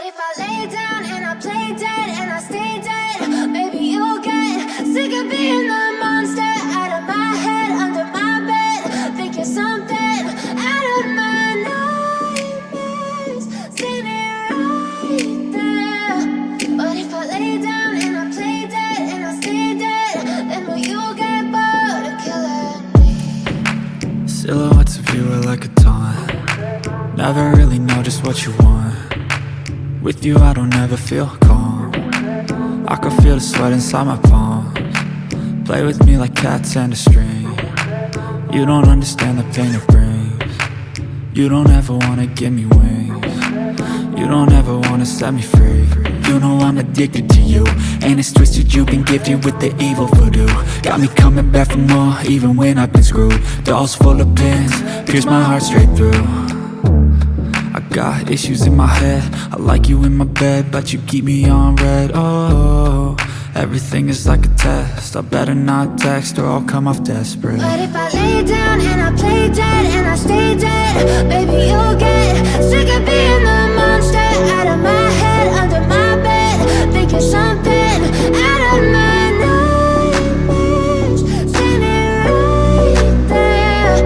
if I lay down and I play dead and I stay dead? Maybe you'll get sick of being the monster out of my head, under my bed. Think you're something out of my nightmares, standing right there. But if I lay down and I play dead and I stay dead, then will you get bored of killing me? Silhouettes of you are like a taunt. Never really know just what you want. With you I don't ever feel calm. I can feel the sweat inside my palms. Play with me like cats and a string. You don't understand the pain it brings. You don't ever wanna give me wings. You don't ever wanna set me free. You know I'm addicted to you, and it's twisted, you've been gifted with the evil voodoo. Got me coming back for more, even when I've been screwed. Dolls full of pins, pierce my heart straight through. I got issues in my head, I like you in my bed, but you keep me on red. Oh, everything is like a test, I better not text or I'll come off desperate. But if I lay down and I play dead and I stay dead, baby you'll get sick of being the monster out of my head, under my bed. Think you're something out of my nightmares, standing right there.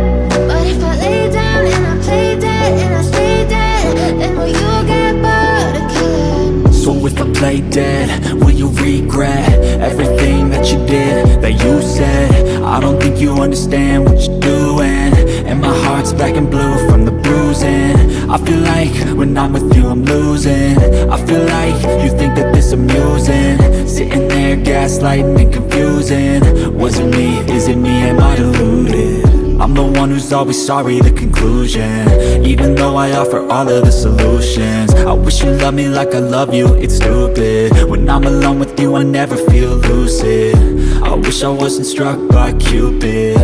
But if I lay down and I play dead and I stay dead, then will you get bored of killing me? So if I play dead, will you regret everything that you did, that you said? I don't think you understand what you're doing, and my heart's black and blue from the bruising. I feel like when I'm with you I'm losing. I feel like you think that this amusing, sitting there gaslighting and confusing. Was it me? Is it me? Am I deluded? I'm the one who's always sorry, the conclusion, even though I offer all of the solutions. I wish you loved me like I love you, it's stupid. When I'm alone with you I never feel lucid. I wish I wasn't struck by Cupid.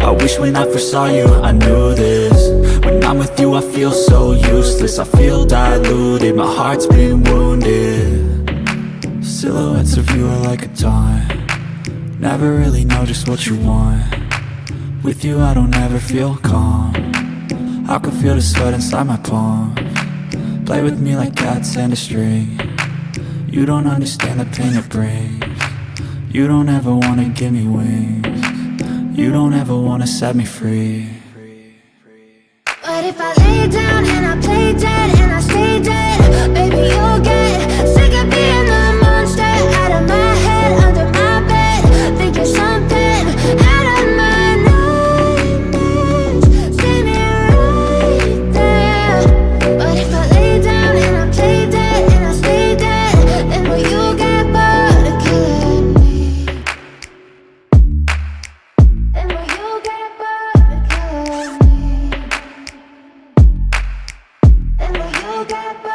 I wish when I first saw you I knew this. When I'm with you I feel so useless, I feel diluted, my heart's been wounded. Silhouettes of you are like a taunt. Never really know just what you want. With you I don't ever feel calm. I can feel the sweat inside my palms. Play with me like cats and a string. You don't understand the pain it brings. You don't ever wanna give me wings. You don't ever wanna set me free. But if I lay down and I play dead and I stay dead, baby you'll get sick of being the monster out of my head, under my bed. Think you're something out of my nightmares, standing right there. But if I lay down and I play dead and I stay dead, then will you get bored of killing me? Then will you get bored of killing me? And will you get back?